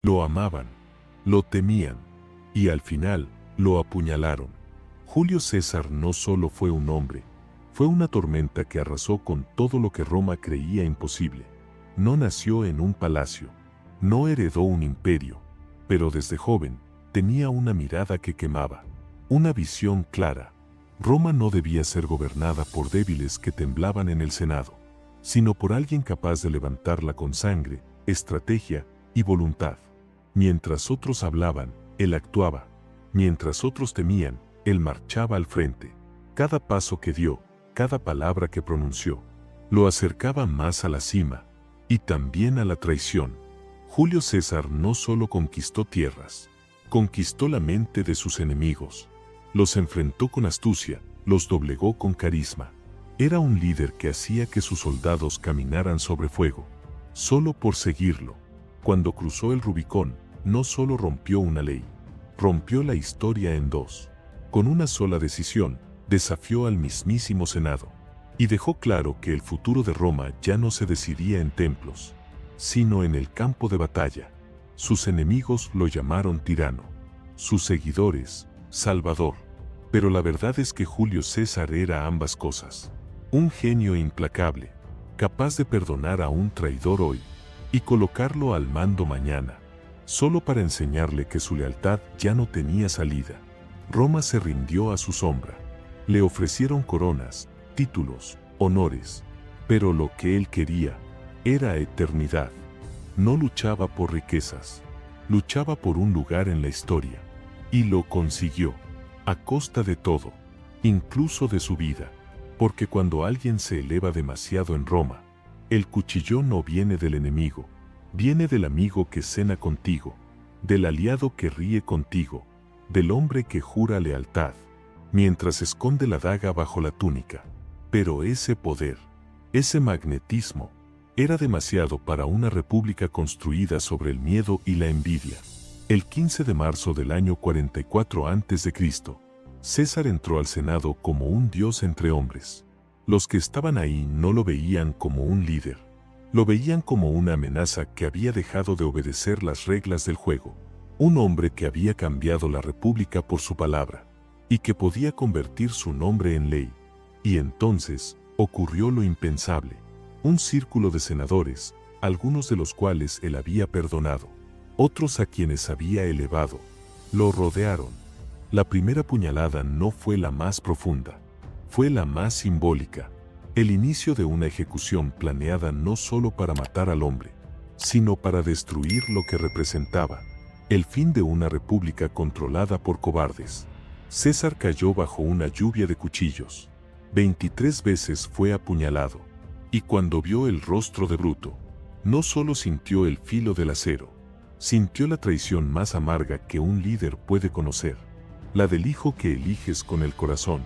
Lo amaban, lo temían, y al final, lo apuñalaron. Julio César no solo fue un hombre, fue una tormenta que arrasó con todo lo que Roma creía imposible. No nació en un palacio, no heredó un imperio, pero desde joven tenía una mirada que quemaba, una visión clara. Roma no debía ser gobernada por débiles que temblaban en el Senado, sino por alguien capaz de levantarla con sangre, estrategia y voluntad. Mientras otros hablaban, él actuaba. Mientras otros temían, él marchaba al frente. Cada paso que dio, cada palabra que pronunció, lo acercaba más a la cima y también a la traición. Julio César no solo conquistó tierras, conquistó la mente de sus enemigos. Los enfrentó con astucia, los doblegó con carisma. Era un líder que hacía que sus soldados caminaran sobre fuego, solo por seguirlo. Cuando cruzó el Rubicón, no solo rompió una ley, rompió la historia en dos. Con una sola decisión, desafió al mismísimo Senado, y dejó claro que el futuro de Roma ya no se decidía en templos, sino en el campo de batalla. Sus enemigos lo llamaron tirano, sus seguidores, salvador. Pero la verdad es que Julio César era ambas cosas. Un genio implacable, capaz de perdonar a un traidor hoy y colocarlo al mando mañana, solo para enseñarle que su lealtad ya no tenía salida. Roma se rindió a su sombra. Le ofrecieron coronas, títulos, honores, pero lo que él quería era eternidad. No luchaba por riquezas, luchaba por un lugar en la historia, y lo consiguió, a costa de todo, incluso de su vida, porque cuando alguien se eleva demasiado en Roma, el cuchillo no viene del enemigo, viene del amigo que cena contigo, del aliado que ríe contigo, del hombre que jura lealtad, mientras esconde la daga bajo la túnica. Pero ese poder, ese magnetismo, era demasiado para una república construida sobre el miedo y la envidia. El 15 de marzo del año 44 a.C., César entró al Senado como un dios entre hombres. Los que estaban ahí no lo veían como un líder, lo veían como una amenaza que había dejado de obedecer las reglas del juego. Un hombre que había cambiado la república por su palabra, y que podía convertir su nombre en ley. Y entonces ocurrió lo impensable. Un círculo de senadores, algunos de los cuales él había perdonado, otros a quienes había elevado, lo rodearon. La primera puñalada no fue la más profunda, fue la más simbólica, el inicio de una ejecución planeada no solo para matar al hombre, sino para destruir lo que representaba, el fin de una república controlada por cobardes. César cayó bajo una lluvia de cuchillos. 23 veces fue apuñalado, y cuando vio el rostro de Bruto, no solo sintió el filo del acero, sintió la traición más amarga que un líder puede conocer, la del hijo que eliges con el corazón,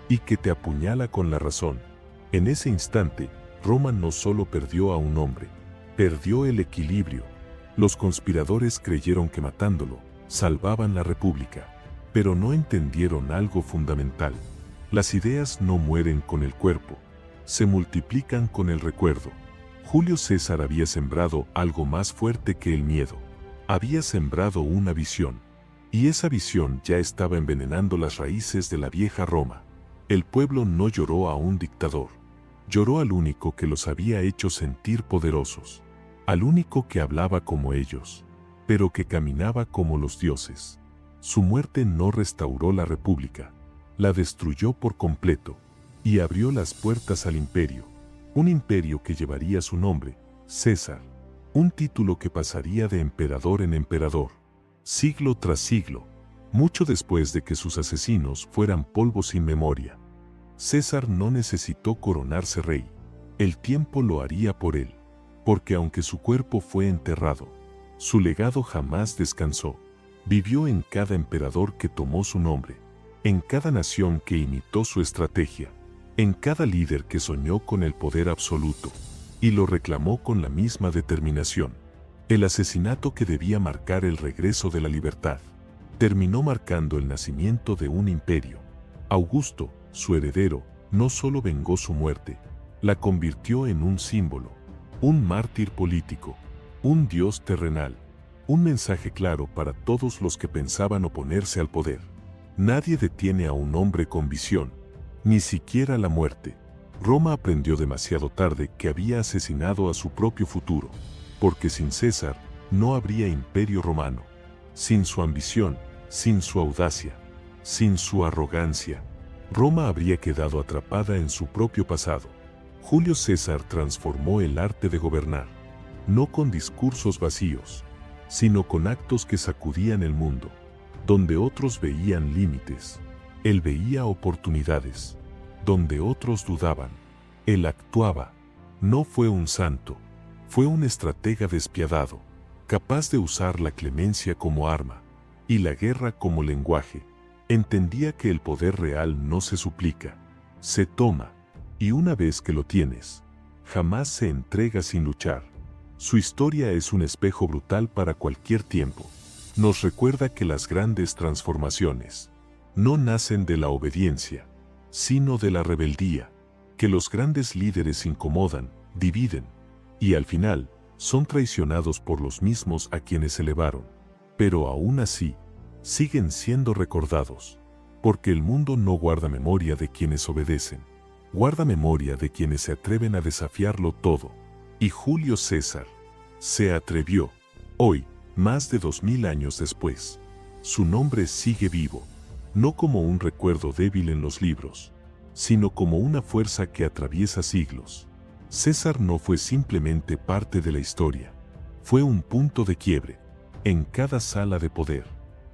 y que te apuñala con la razón. En ese instante, Roma no solo perdió a un hombre, perdió el equilibrio. Los conspiradores creyeron que matándolo, salvaban la república, pero no entendieron algo fundamental. Las ideas no mueren con el cuerpo, se multiplican con el recuerdo. Julio César había sembrado algo más fuerte que el miedo. Había sembrado una visión, y esa visión ya estaba envenenando las raíces de la vieja Roma. El pueblo no lloró a un dictador, lloró al único que los había hecho sentir poderosos, al único que hablaba como ellos, pero que caminaba como los dioses. Su muerte no restauró la república, la destruyó por completo, y abrió las puertas al imperio, un imperio que llevaría su nombre, César, un título que pasaría de emperador en emperador, siglo tras siglo, mucho después de que sus asesinos fueran polvo sin memoria. César no necesitó coronarse rey, el tiempo lo haría por él, porque aunque su cuerpo fue enterrado, su legado jamás descansó. Vivió en cada emperador que tomó su nombre, en cada nación que imitó su estrategia, en cada líder que soñó con el poder absoluto y lo reclamó con la misma determinación. El asesinato que debía marcar el regreso de la libertad terminó marcando el nacimiento de un imperio. Augusto, su heredero, no solo vengó su muerte, la convirtió en un símbolo, un mártir político, un dios terrenal. Un mensaje claro para todos los que pensaban oponerse al poder. Nadie detiene a un hombre con visión, ni siquiera la muerte. Roma aprendió demasiado tarde que había asesinado a su propio futuro, porque sin César no habría imperio romano. Sin su ambición, sin su audacia, sin su arrogancia, Roma habría quedado atrapada en su propio pasado. Julio César transformó el arte de gobernar, no con discursos vacíos, sino con actos que sacudían el mundo. Donde otros veían límites, él veía oportunidades. Donde otros dudaban, él actuaba. No fue un santo, fue un estratega despiadado, capaz de usar la clemencia como arma y la guerra como lenguaje. Entendía que el poder real no se suplica, se toma, y una vez que lo tienes, jamás se entrega sin luchar. Su historia es un espejo brutal para cualquier tiempo. Nos recuerda que las grandes transformaciones no nacen de la obediencia, sino de la rebeldía, que los grandes líderes incomodan, dividen, y al final son traicionados por los mismos a quienes elevaron. Pero aún así, siguen siendo recordados, porque el mundo no guarda memoria de quienes obedecen, guarda memoria de quienes se atreven a desafiarlo todo. Y Julio César se atrevió. Hoy, más de 2000 años después, su nombre sigue vivo, no como un recuerdo débil en los libros, sino como una fuerza que atraviesa siglos. César no fue simplemente parte de la historia, fue un punto de quiebre, en cada sala de poder,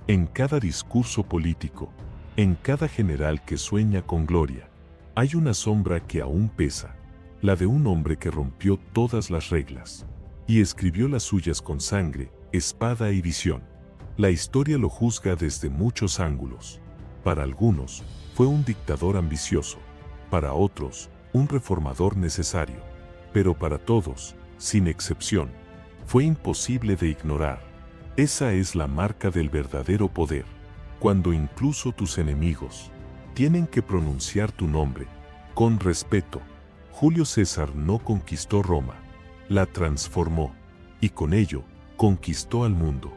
en cada discurso político, en cada general que sueña con gloria. Hay una sombra que aún pesa, la de un hombre que rompió todas las reglas y escribió las suyas con sangre, espada y visión. La historia lo juzga desde muchos ángulos. Para algunos, fue un dictador ambicioso, para otros, un reformador necesario, pero para todos, sin excepción, fue imposible de ignorar. Esa es la marca del verdadero poder, cuando incluso tus enemigos tienen que pronunciar tu nombre con respeto. Julio César no conquistó Roma, la transformó, y con ello, conquistó al mundo.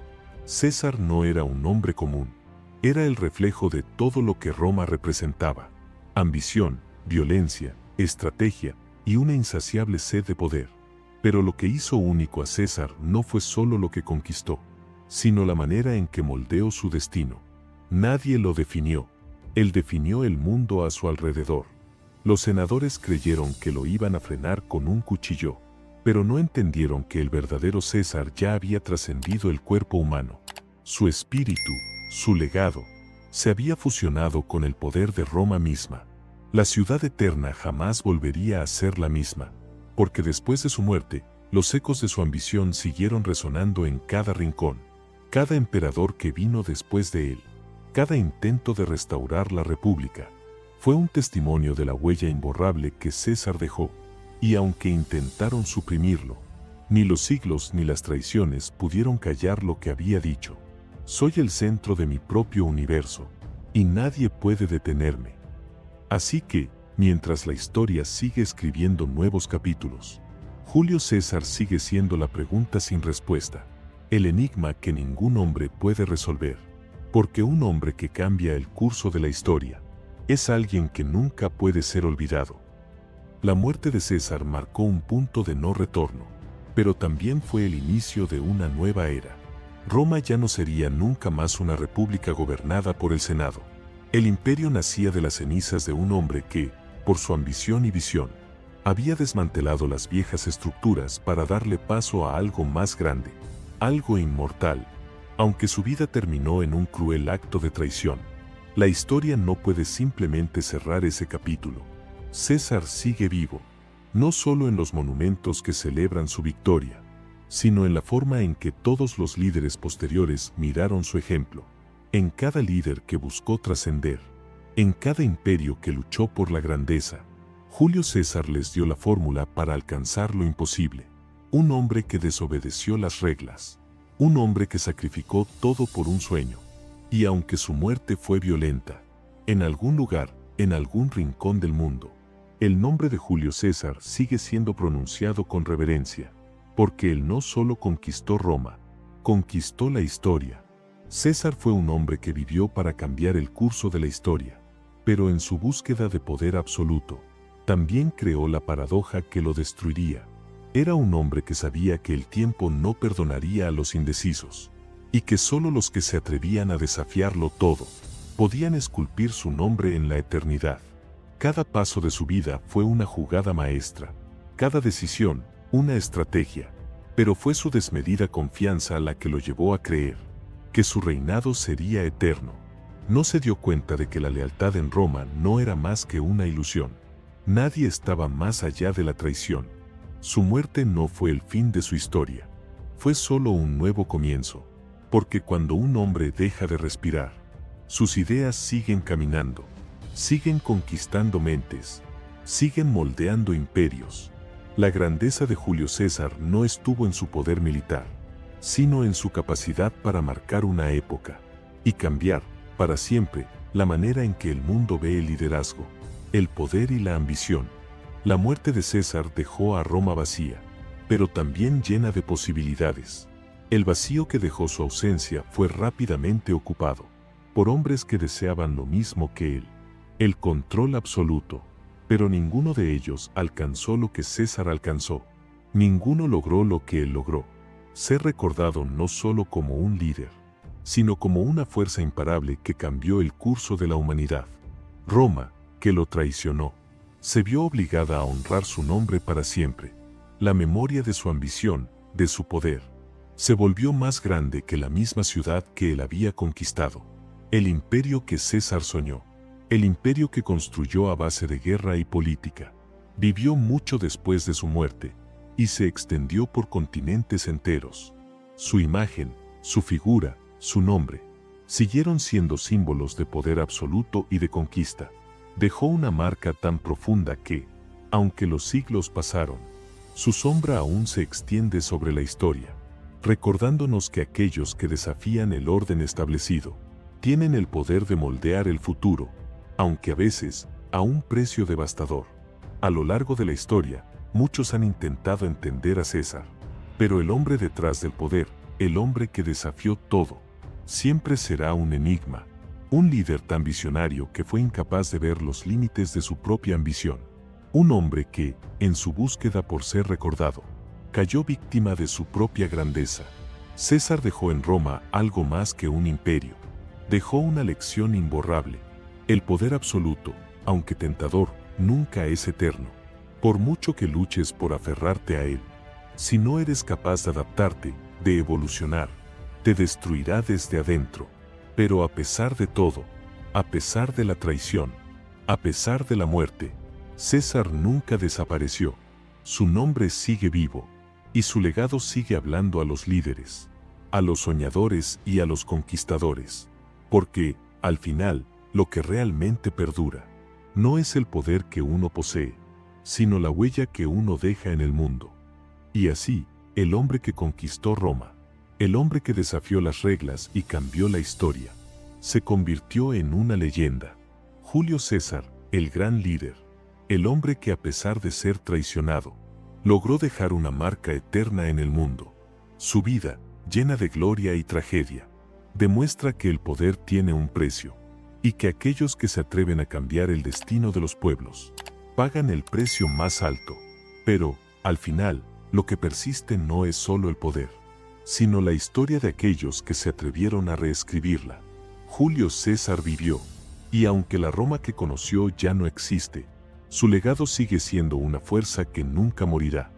César no era un hombre común, era el reflejo de todo lo que Roma representaba: ambición, violencia, estrategia y una insaciable sed de poder. Pero lo que hizo único a César no fue solo lo que conquistó, sino la manera en que moldeó su destino. Nadie lo definió, él definió el mundo a su alrededor. Los senadores creyeron que lo iban a frenar con un cuchillo, pero no entendieron que el verdadero César ya había trascendido el cuerpo humano. Su espíritu, su legado, se había fusionado con el poder de Roma misma. La ciudad eterna jamás volvería a ser la misma, porque después de su muerte, los ecos de su ambición siguieron resonando en cada rincón. Cada emperador que vino después de él, cada intento de restaurar la república, fue un testimonio de la huella imborrable que César dejó. Y aunque intentaron suprimirlo, ni los siglos ni las traiciones pudieron callar lo que había dicho. Soy el centro de mi propio universo, y nadie puede detenerme. Así que, mientras la historia sigue escribiendo nuevos capítulos, Julio César sigue siendo la pregunta sin respuesta, el enigma que ningún hombre puede resolver, porque un hombre que cambia el curso de la historia es alguien que nunca puede ser olvidado. La muerte de César marcó un punto de no retorno, pero también fue el inicio de una nueva era. Roma ya no sería nunca más una república gobernada por el Senado. El imperio nacía de las cenizas de un hombre que, por su ambición y visión, había desmantelado las viejas estructuras para darle paso a algo más grande, algo inmortal. Aunque su vida terminó en un cruel acto de traición, la historia no puede simplemente cerrar ese capítulo. César sigue vivo, no solo en los monumentos que celebran su victoria, sino en la forma en que todos los líderes posteriores miraron su ejemplo, en cada líder que buscó trascender, en cada imperio que luchó por la grandeza. Julio César les dio la fórmula para alcanzar lo imposible. Un hombre que desobedeció las reglas, un hombre que sacrificó todo por un sueño. Y aunque su muerte fue violenta, en algún lugar, en algún rincón del mundo, el nombre de Julio César sigue siendo pronunciado con reverencia, porque él no solo conquistó Roma, Conquistó la historia. César fue un hombre que vivió para cambiar el curso de la historia, pero en su búsqueda de poder absoluto, también creó la paradoja que lo destruiría. Era un hombre que sabía que el tiempo no perdonaría a los indecisos, y que solo los que se atrevían a desafiarlo todo podían esculpir su nombre en la eternidad. Cada paso de su vida fue una jugada maestra, cada decisión una estrategia, pero fue su desmedida confianza la que lo llevó a creer que su reinado sería eterno. No se dio cuenta de que la lealtad en Roma no era más que una ilusión. Nadie estaba más allá de la traición. Su muerte no fue el fin de su historia. Fue solo un nuevo comienzo, porque cuando un hombre deja de respirar, sus ideas siguen caminando, siguen conquistando mentes, siguen moldeando imperios. La grandeza de Julio César no estuvo en su poder militar, sino en su capacidad para marcar una época y cambiar, para siempre, la manera en que el mundo ve el liderazgo, el poder y la ambición. La muerte de César dejó a Roma vacía, pero también llena de posibilidades. El vacío que dejó su ausencia fue rápidamente ocupado por hombres que deseaban lo mismo que él, el control absoluto, pero ninguno de ellos alcanzó lo que César alcanzó. Ninguno logró lo que él logró. Ser recordado no solo como un líder, sino como una fuerza imparable que cambió el curso de la humanidad. Roma, que lo traicionó, se vio obligada a honrar su nombre para siempre. La memoria de su ambición, de su poder, se volvió más grande que la misma ciudad que él había conquistado. El imperio que César soñó, el imperio que construyó a base de guerra y política, vivió mucho después de su muerte y se extendió por continentes enteros. Su imagen, su figura, su nombre, siguieron siendo símbolos de poder absoluto y de conquista. Dejó una marca tan profunda que, aunque los siglos pasaron, su sombra aún se extiende sobre la historia, recordándonos que aquellos que desafían el orden establecido tienen el poder de moldear el futuro, aunque a veces a un precio devastador. A lo largo de la historia, muchos han intentado entender a César, pero el hombre detrás del poder, el hombre que desafió todo, siempre será un enigma, un líder tan visionario que fue incapaz de ver los límites de su propia ambición, un hombre que, en su búsqueda por ser recordado, cayó víctima de su propia grandeza. César dejó en Roma algo más que un imperio, dejó una lección imborrable. El poder absoluto, aunque tentador, nunca es eterno. Por mucho que luches por aferrarte a él, si no eres capaz de adaptarte, de evolucionar, te destruirá desde adentro. Pero a pesar de todo, a pesar de la traición, a pesar de la muerte, César nunca desapareció. Su nombre sigue vivo, y su legado sigue hablando a los líderes, a los soñadores y a los conquistadores. Porque, al final, lo que realmente perdura no es el poder que uno posee, sino la huella que uno deja en el mundo. Y así, el hombre que conquistó Roma, el hombre que desafió las reglas y cambió la historia, se convirtió en una leyenda. Julio César, el gran líder, el hombre que a pesar de ser traicionado, logró dejar una marca eterna en el mundo. Su vida, llena de gloria y tragedia, demuestra que el poder tiene un precio, y que aquellos que se atreven a cambiar el destino de los pueblos, pagan el precio más alto. Pero, al final, lo que persiste no es solo el poder, sino la historia de aquellos que se atrevieron a reescribirla. Julio César vivió, y aunque la Roma que conoció ya no existe, su legado sigue siendo una fuerza que nunca morirá.